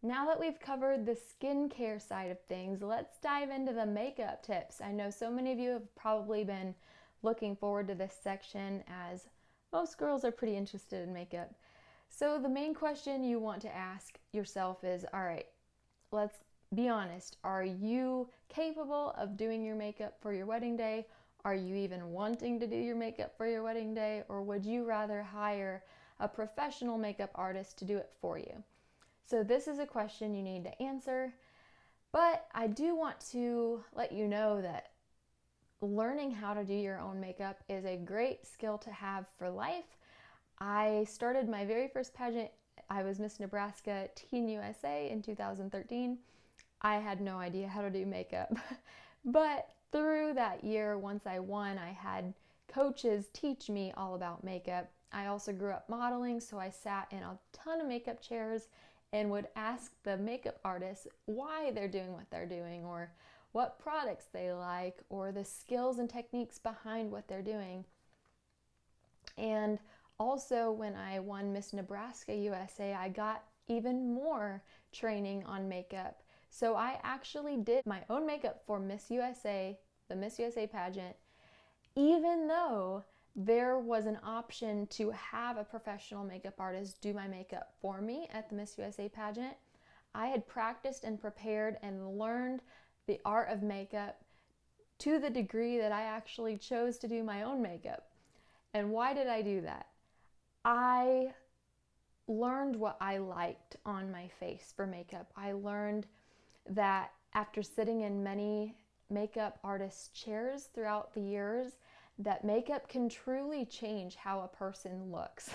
Now that we've covered the skincare side of things, let's dive into the makeup tips. I know so many of you have probably been looking forward to this section, as most girls are pretty interested in makeup. So the main question you want to ask yourself is, all right, let's be honest. Are you capable of doing your makeup for your wedding day? Are you even wanting to do your makeup for your wedding day? Or would you rather hire a professional makeup artist to do it for you? So this is a question you need to answer, but I do want to let you know that learning how to do your own makeup is a great skill to have for life. I started my very first pageant. I was Miss Nebraska Teen USA in 2013. I had no idea how to do makeup, but through that year, once I won, I had coaches teach me all about makeup. I also grew up modeling, so I sat in a ton of makeup chairs and would ask the makeup artists why they're doing what they're doing, or what products they like, or the skills and techniques behind what they're doing. And also, when I won Miss Nebraska USA, I got even more training on makeup. So I actually did my own makeup for Miss USA, the Miss USA pageant, even though there was an option to have a professional makeup artist do my makeup for me at the Miss USA pageant. I had practiced and prepared and learned the art of makeup to the degree that I actually chose to do my own makeup. And why did I do that? I learned what I liked on my face for makeup. I learned that after sitting in many makeup artist chairs throughout the years, that makeup can truly change how a person looks.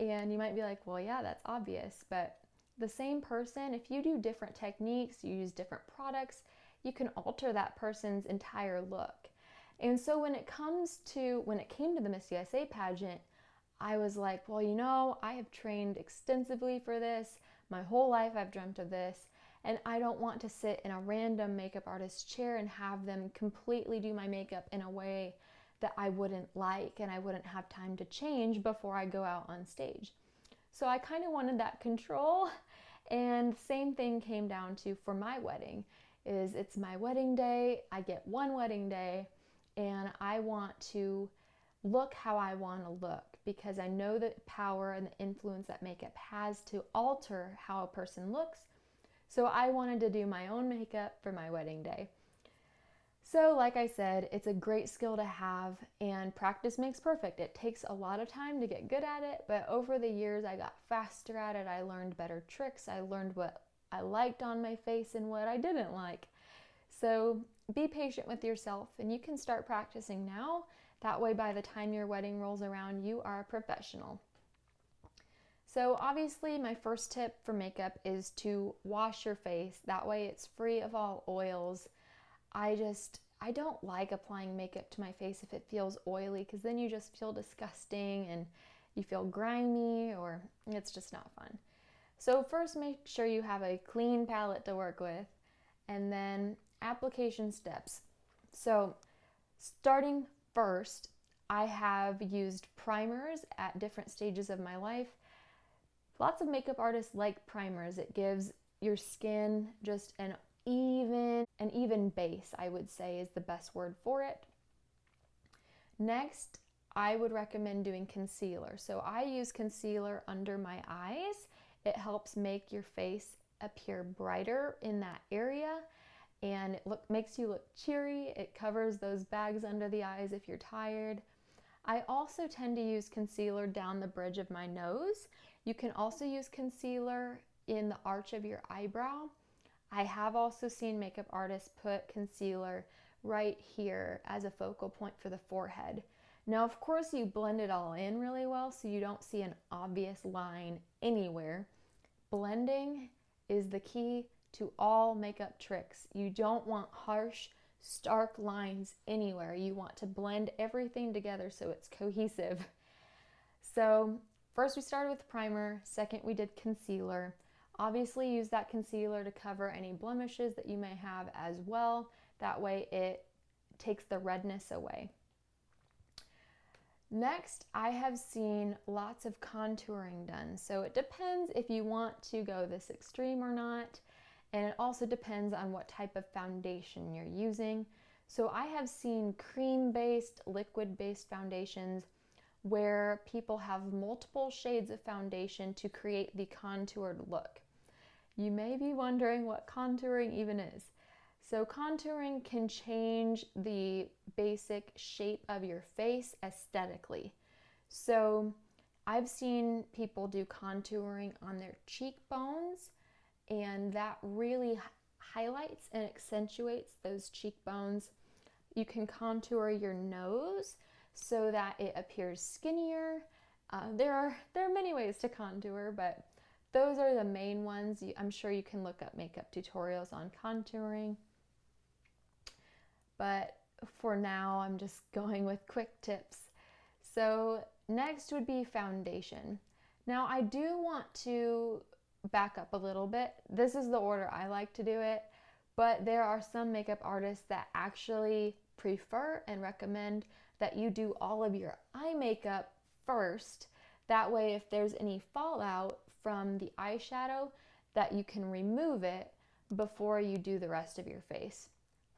And you might be like, well, yeah, that's obvious, but the same person, if you do different techniques, you use different products, you can alter that person's entire look. And so when it came to the Miss USA pageant, I was like, well, I have trained extensively for this. My whole life I've dreamt of this. And I don't want to sit in a random makeup artist's chair and have them completely do my makeup in a way that I wouldn't like and I wouldn't have time to change before I go out on stage. So I kind of wanted that control. And same thing came down to for my wedding, is it's my wedding day. I get one wedding day and I want to look how I want to look, because I know the power and the influence that makeup has to alter how a person looks. So I wanted to do my own makeup for my wedding day. So like I said, it's a great skill to have, and practice makes perfect. It takes a lot of time to get good at it, but over the years I got faster at it. I learned better tricks. I learned what I liked on my face and what I didn't like. So be patient with yourself, and you can start practicing now. That way, by the time your wedding rolls around, you are a professional. So obviously my first tip for makeup is to wash your face. That way it's free of all oils. I don't like applying makeup to my face if it feels oily, because then you just feel disgusting and you feel grimy, or it's just not fun. So first, make sure you have a clean palette to work with, and then application steps. So starting first, I have used primers at different stages of my life. Lots of makeup artists like primers. It gives your skin just an even base, I would say is the best word for it. Next, I would recommend doing concealer. So I use concealer under my eyes. It helps make your face appear brighter in that area, and it makes you look cheery. It covers those bags under the eyes if you're tired. I also tend to use concealer down the bridge of my nose. You can also use concealer in the arch of your eyebrow. I have also seen makeup artists put concealer right here as a focal point for the forehead. Now, of course, you blend it all in really well so you don't see an obvious line anywhere. Blending is the key to all makeup tricks. You don't want harsh, stark lines anywhere. You want to blend everything together so it's cohesive. So first we started with primer. Second, we did concealer. Obviously use that concealer to cover any blemishes that you may have as well. That way it takes the redness away. Next, I have seen lots of contouring done. So it depends if you want to go this extreme or not. And it also depends on what type of foundation you're using. So I have seen cream-based, liquid-based foundations where people have multiple shades of foundation to create the contoured look. You may be wondering what contouring even is. So contouring can change the basic shape of your face aesthetically. So I've seen people do contouring on their cheekbones, and that really highlights and accentuates those cheekbones. You can contour your nose so that it appears skinnier. There are many ways to contour, but those are the main ones. I'm sure you can look up makeup tutorials on contouring. But for now, I'm just going with quick tips. So next would be foundation. Now I do want to back up a little bit. This is the order I like to do it, but there are some makeup artists that actually prefer and recommend that you do all of your eye makeup first. That way, if there's any fallout from the eyeshadow, that you can remove it before you do the rest of your face.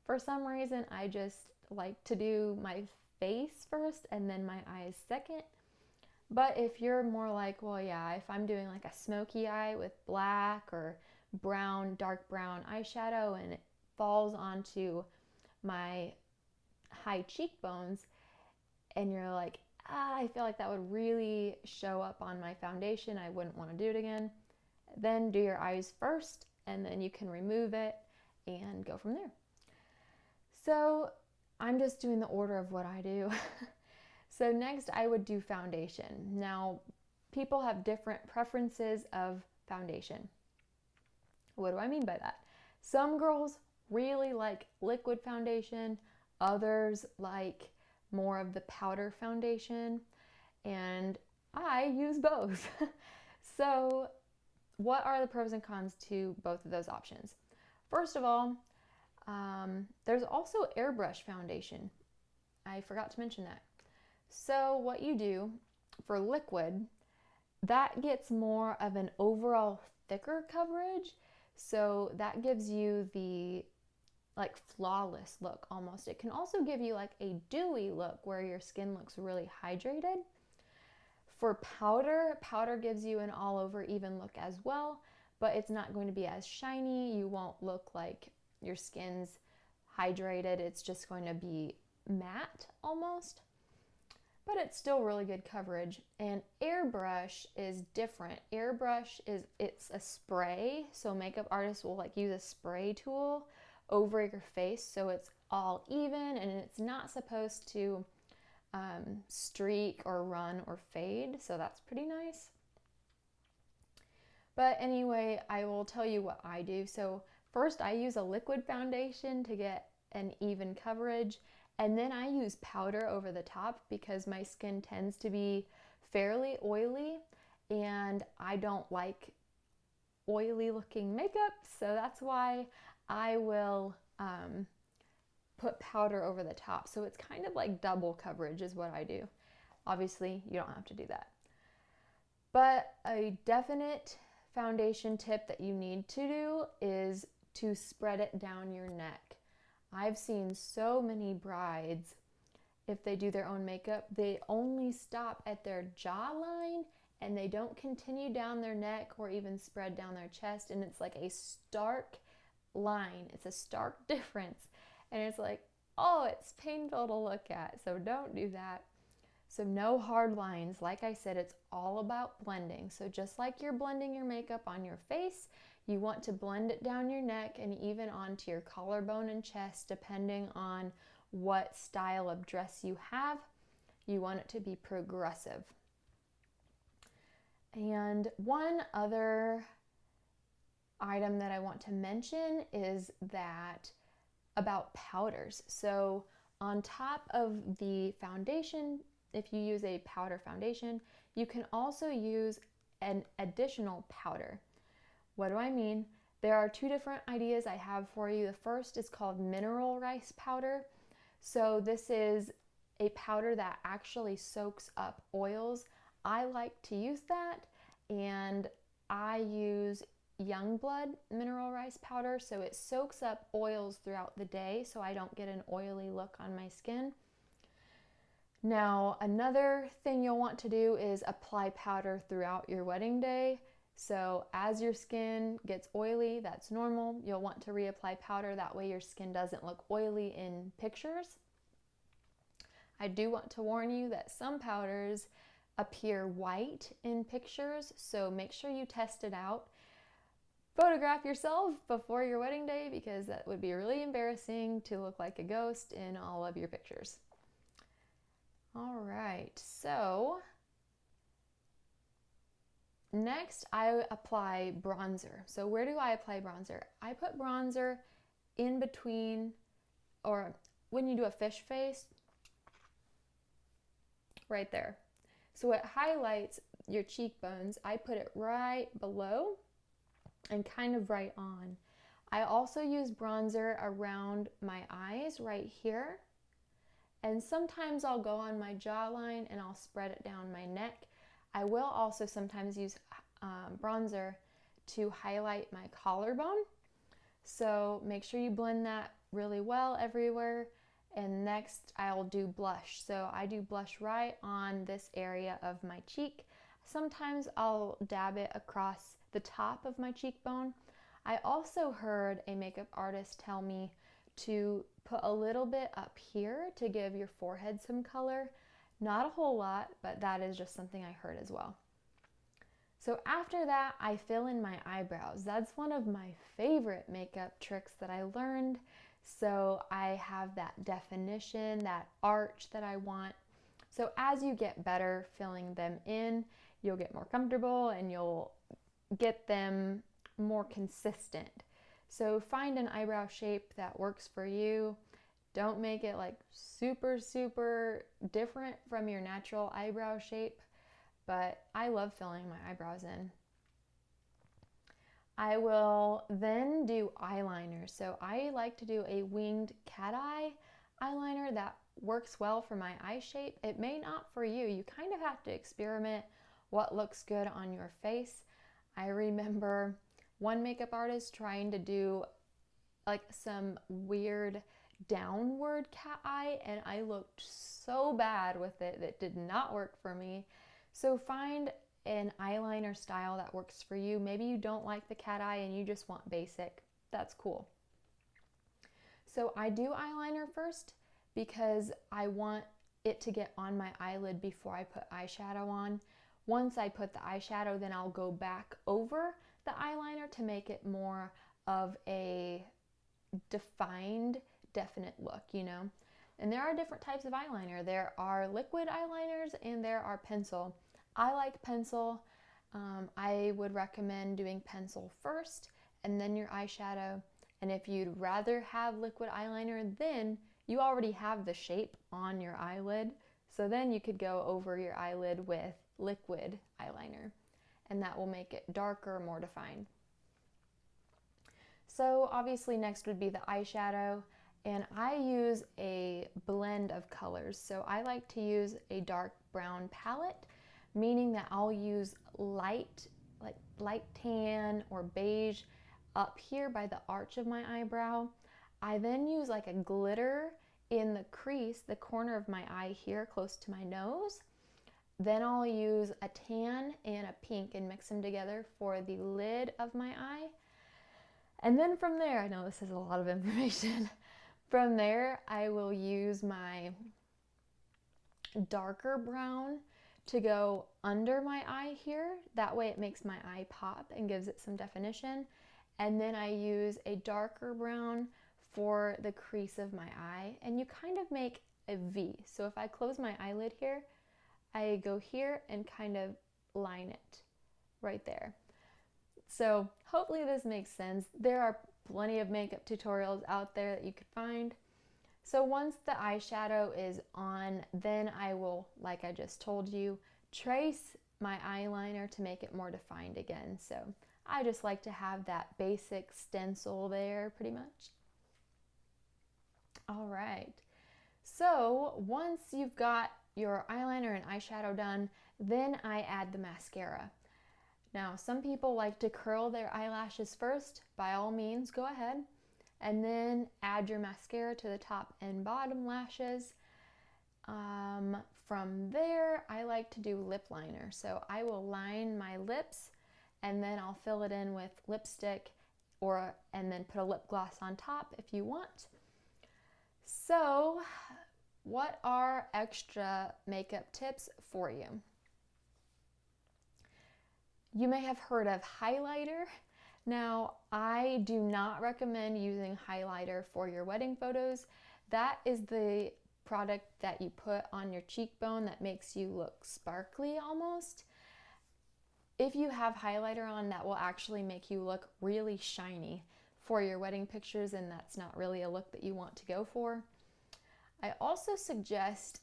For some reason, I just like to do my face first and then my eyes second. But if you're more like, well, yeah, if I'm doing like a smoky eye with black or brown, dark brown eyeshadow and it falls onto my high cheekbones, and you're like, I feel like that would really show up on my foundation, I wouldn't want to do it again, then do your eyes first and then you can remove it and go from there. So I'm just doing the order of what I do. So next I would do foundation. Now, people have different preferences of foundation. What do I mean by that? Some girls really like liquid foundation, others like more of the powder foundation, and I use both. So what are the pros and cons to both of those options? First of all, there's also airbrush foundation. I forgot to mention that. So what you do for liquid, that gets more of an overall thicker coverage. So that gives you the like flawless look almost. It can also give you like a dewy look where your skin looks really hydrated. For powder, powder gives you an all over even look as well, but it's not going to be as shiny. You won't look like your skin's hydrated. It's just going to be matte almost, but it's still really good coverage. And airbrush is different. Airbrush it's a spray, so makeup artists will like use a spray tool over your face so it's all even and it's not supposed to streak or run or fade, so that's pretty nice. But anyway, I will tell you what I do. So first I use a liquid foundation to get an even coverage, and then I use powder over the top because my skin tends to be fairly oily and I don't like oily looking makeup, so that's why I will put powder over the top. So it's kind of like double coverage is what I do. Obviously, you don't have to do that. But a definite foundation tip that you need to do is to spread it down your neck. I've seen so many brides, if they do their own makeup, they only stop at their jawline and they don't continue down their neck or even spread down their chest, and it's like a stark line. It's a stark difference, and it's like, oh, it's painful to look at, so don't do that. So no hard lines. Like I said, it's all about blending. So just like you're blending your makeup on your face, you want to blend it down your neck and even onto your collarbone and chest, depending on what style of dress you have. You want it to be progressive. And one other item that I want to mention is that about powders. So on top of the foundation, if you use a powder foundation, you can also use an additional powder. What do I mean? There are two different ideas I have for you. The first is called mineral rice powder. So this is a powder that actually soaks up oils. I like to use that, and I use Youngblood mineral rice powder, so it soaks up oils throughout the day so I don't get an oily look on my skin. Now, another thing you'll want to do is apply powder throughout your wedding day. So as your skin gets oily, that's normal. You'll want to reapply powder. That way your skin doesn't look oily in pictures. I do want to warn you that some powders appear white in pictures, so make sure you test it out. Photograph yourself before your wedding day, because that would be really embarrassing to look like a ghost in all of your pictures. All right, so next I apply bronzer. So where do I apply bronzer? I put bronzer in between, or when you do a fish face, right there. So it highlights your cheekbones. I put it right below and kind of right on. I also use bronzer around my eyes right here. And sometimes I'll go on my jawline and I'll spread it down my neck. I will also sometimes use bronzer to highlight my collarbone. So make sure you blend that really well everywhere. And next I'll do blush. So I do blush right on this area of my cheek. Sometimes I'll dab it across the top of my cheekbone. I also heard a makeup artist tell me to put a little bit up here to give your forehead some color. Not a whole lot, but that is just something I heard as well. So after that, I fill in my eyebrows. That's one of my favorite makeup tricks that I learned. So I have that definition, that arch that I want. So as you get better filling them in, you'll get more comfortable and you'll get them more consistent. So find an eyebrow shape that works for you. Don't make it like super, super different from your natural eyebrow shape, but I love filling my eyebrows in. I will then do eyeliner. So I like to do a winged cat eye eyeliner that works well for my eye shape. It may not for you. You kind of have to experiment what looks good on your face. I remember one makeup artist trying to do like some weird downward cat eye, and I looked so bad with it that did not work for me. So find an eyeliner style that works for you. Maybe you don't like the cat eye and you just want basic. That's cool. So I do eyeliner first because I want it to get on my eyelid before I put eyeshadow on. Once I put the eyeshadow, then I'll go back over the eyeliner to make it more of a defined, definite look, you know. And there are different types of eyeliner. There are liquid eyeliners and there are pencil. I like pencil. I would recommend doing pencil first and then your eyeshadow. And if you'd rather have liquid eyeliner, then you already have the shape on your eyelid. So then you could go over your eyelid with liquid eyeliner, and that will make it darker, more defined. So obviously next would be the eyeshadow, and I use a blend of colors. So I like to use a dark brown palette, meaning that I'll use light tan or beige up here by the arch of my eyebrow. I then use like a glitter in the crease, the corner of my eye here close to my nose. Then I'll use a tan and a pink and mix them together for the lid of my eye. And then from there, I know this is a lot of information. From there, I will use my darker brown to go under my eye here. That way it makes my eye pop and gives it some definition. And then I use a darker brown for the crease of my eye. And you kind of make a V. So if I close my eyelid here, I go here and kind of line it right there. So hopefully this makes sense. There are plenty of makeup tutorials out there that you could find. So once the eyeshadow is on, then I will, like I just told you, trace my eyeliner to make it more defined again. So I just like to have that basic stencil there pretty much. All right. So once you've got your eyeliner and eyeshadow done, then I add the mascara. Now, some people like to curl their eyelashes first. By all means, go ahead. And then add your mascara to the top and bottom lashes. From there, I like to do lip liner. So I will line my lips and then I'll fill it in with lipstick and then put a lip gloss on top if you want. So, what are extra makeup tips for you? You may have heard of highlighter. Now, I do not recommend using highlighter for your wedding photos. That is the product that you put on your cheekbone that makes you look sparkly almost. If you have highlighter on, that will actually make you look really shiny for your wedding pictures, and that's not really a look that you want to go for. I also suggest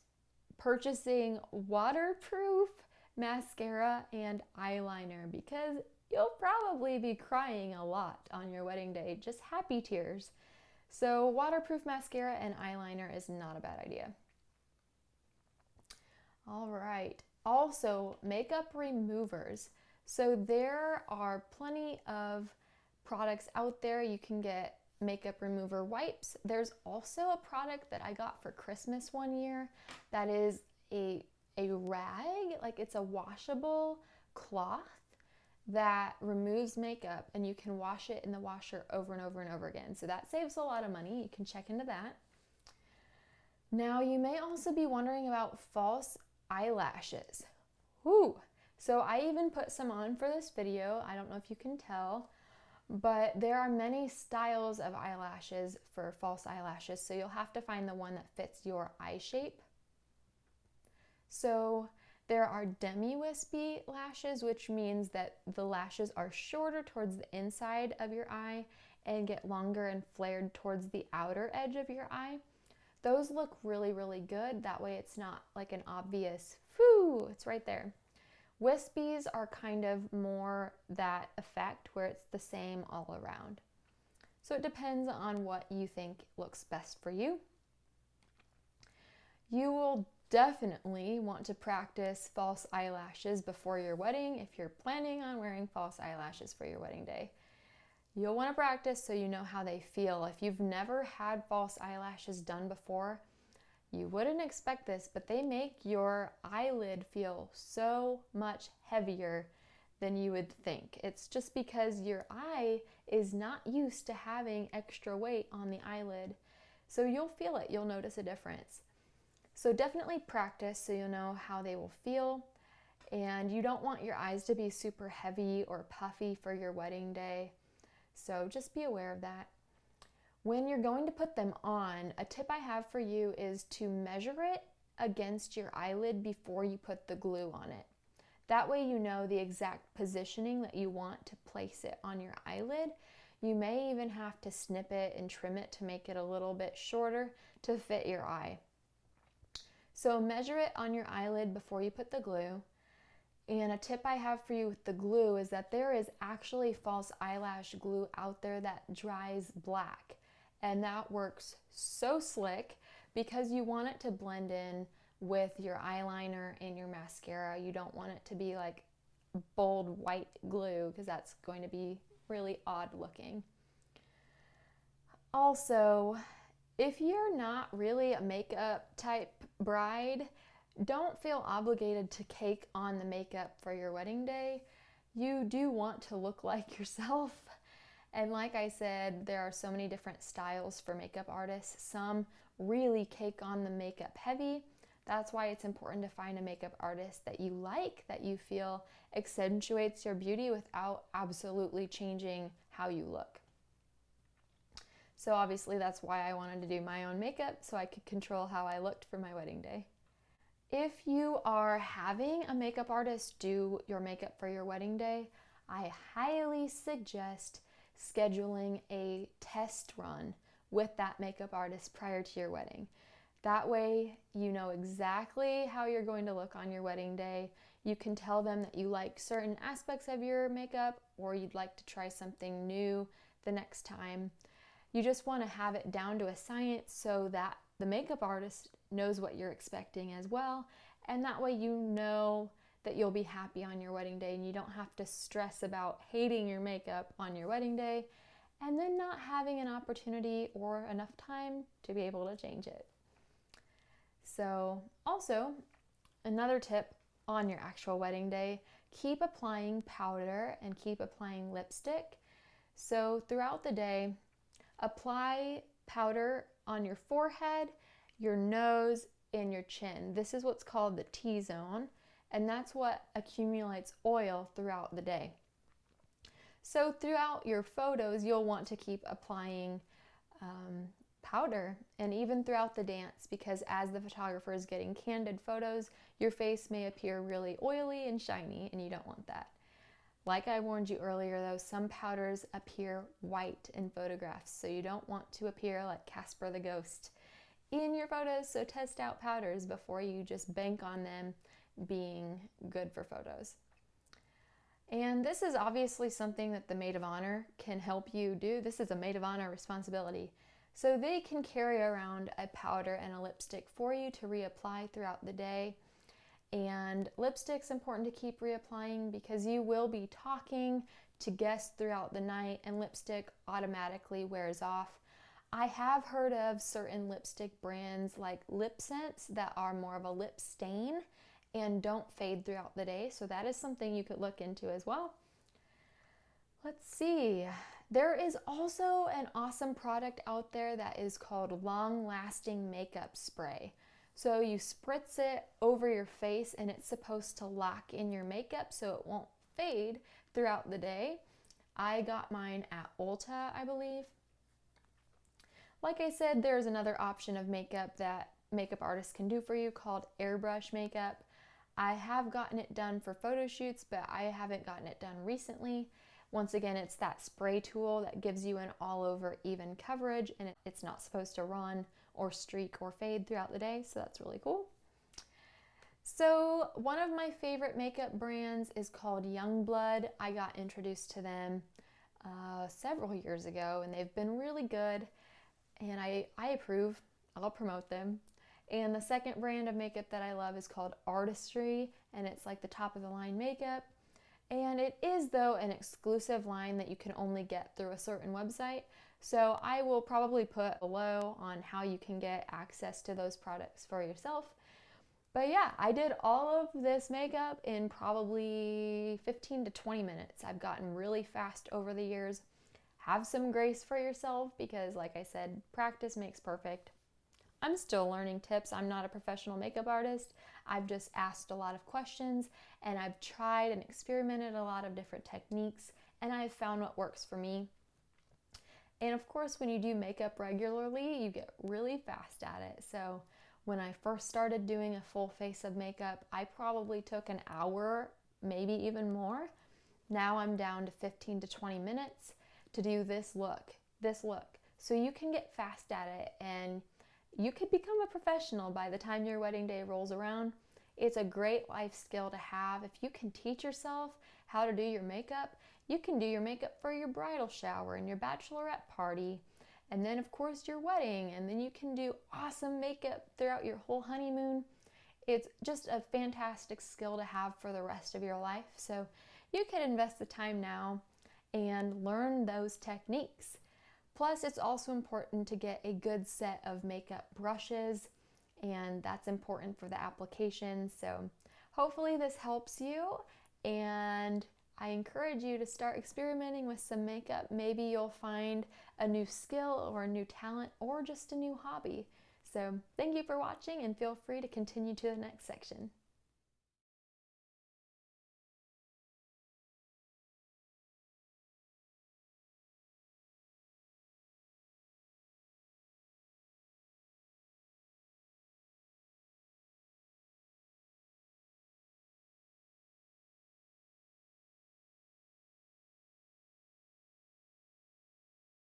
purchasing waterproof mascara and eyeliner because you'll probably be crying a lot on your wedding day, just happy tears. So waterproof mascara and eyeliner is not a bad idea. All right, also makeup removers. So there are plenty of products out there. You can get makeup remover wipes. There's also a product that I got for Christmas one year that is a rag, like it's a washable cloth that removes makeup, and you can wash it in the washer over and over and over again. So that saves a lot of money. You can check into that. Now you may also be wondering about false eyelashes. Whew. So I even put some on for this video. I don't know if you can tell, but there are many styles of eyelashes for false eyelashes, so you'll have to find the one that fits your eye shape. So there are demi-wispy lashes, which means that the lashes are shorter towards the inside of your eye and get longer and flared towards the outer edge of your eye. Those look really, really good. That way it's not like an obvious, whoo, it's right there. Wispies are kind of more that effect where it's the same all around. So it depends on what you think looks best for you. You will definitely want to practice false eyelashes before your wedding if you're planning on wearing false eyelashes for your wedding day. You'll want to practice so you know how they feel. If you've never had false eyelashes done before, you wouldn't expect this, but they make your eyelid feel so much heavier than you would think. It's just because your eye is not used to having extra weight on the eyelid. So you'll feel it, you'll notice a difference. So definitely practice so you'll know how they will feel. And you don't want your eyes to be super heavy or puffy for your wedding day. So just be aware of that. When you're going to put them on, a tip I have for you is to measure it against your eyelid before you put the glue on it. That way you know the exact positioning that you want to place it on your eyelid. You may even have to snip it and trim it to make it a little bit shorter to fit your eye. So measure it on your eyelid before you put the glue. And a tip I have for you with the glue is that there is actually false eyelash glue out there that dries black. And that works so slick because you want it to blend in with your eyeliner and your mascara. You don't want it to be like bold white glue because that's going to be really odd looking. Also, if you're not really a makeup type bride, don't feel obligated to cake on the makeup for your wedding day. You do want to look like yourself. And like I said, there are so many different styles for makeup artists. Some really cake on the makeup heavy. That's why it's important to find a makeup artist that you like, that you feel accentuates your beauty without absolutely changing how you look. So obviously that's why I wanted to do my own makeup so I could control how I looked for my wedding day. If you are having a makeup artist do your makeup for your wedding day, I highly suggest scheduling a test run with that makeup artist prior to your wedding. That way you know exactly how you're going to look on your wedding day. You can tell them that you like certain aspects of your makeup or you'd like to try something new the next time. You just want to have it down to a science so that the makeup artist knows what you're expecting as well, and that way you know that you'll be happy on your wedding day and you don't have to stress about hating your makeup on your wedding day and then not having an opportunity or enough time to be able to change it. So also, another tip on your actual wedding day, keep applying powder and keep applying lipstick. So throughout the day, apply powder on your forehead, your nose, and your chin. This is what's called the T-zone, and that's what accumulates oil throughout the day. So throughout your photos, you'll want to keep applying powder, and even throughout the dance, because as the photographer is getting candid photos, your face may appear really oily and shiny, and you don't want that. Like I warned you earlier though, some powders appear white in photographs, so you don't want to appear like Casper the Ghost in your photos, so test out powders before you just bank on them being good for photos. And this is obviously something that the maid of honor can help you do. This is a maid of honor responsibility. So they can carry around a powder and a lipstick for you to reapply throughout the day. And lipstick's important to keep reapplying because you will be talking to guests throughout the night and lipstick automatically wears off. I have heard of certain lipstick brands like lip scents that are more of a lip stain and don't fade throughout the day, so that is something you could look into as well. Let's see. There is also an awesome product out there that is called long-lasting makeup spray. So you spritz it over your face and it's supposed to lock in your makeup so it won't fade throughout the day. I got mine at Ulta, I believe. Like I said, there's another option of makeup that makeup artists can do for you called airbrush makeup. I have gotten it done for photo shoots, but I haven't gotten it done recently. Once again, it's that spray tool that gives you an all over even coverage, and it's not supposed to run or streak or fade throughout the day, so that's really cool. So one of my favorite makeup brands is called Youngblood. I got introduced to them several years ago, and they've been really good, and I approve. I'll promote them. And the second brand of makeup that I love is called Artistry, and it's like the top of the line makeup. And it is, though, an exclusive line that you can only get through a certain website. So I will probably put below on how you can get access to those products for yourself. But yeah, I did all of this makeup in probably 15 to 20 minutes. I've gotten really fast over the years. Have some grace for yourself because, like I said, practice makes perfect. I'm still learning tips. I'm not a professional makeup artist. I've just asked a lot of questions and I've tried and experimented a lot of different techniques and I've found what works for me. And of course, when you do makeup regularly, you get really fast at it. So when I first started doing a full face of makeup, I probably took an hour, maybe even more. Now I'm down to 15 to 20 minutes to do this look. So you can get fast at it and you could become a professional by the time your wedding day rolls around. It's a great life skill to have. If you can teach yourself how to do your makeup, you can do your makeup for your bridal shower and your bachelorette party, and then of course your wedding, and then you can do awesome makeup throughout your whole honeymoon. It's just a fantastic skill to have for the rest of your life. So you can invest the time now and learn those techniques. Plus, it's also important to get a good set of makeup brushes, and that's important for the application. So hopefully this helps you, and I encourage you to start experimenting with some makeup. Maybe you'll find a new skill or a new talent or just a new hobby. So thank you for watching and feel free to continue to the next section.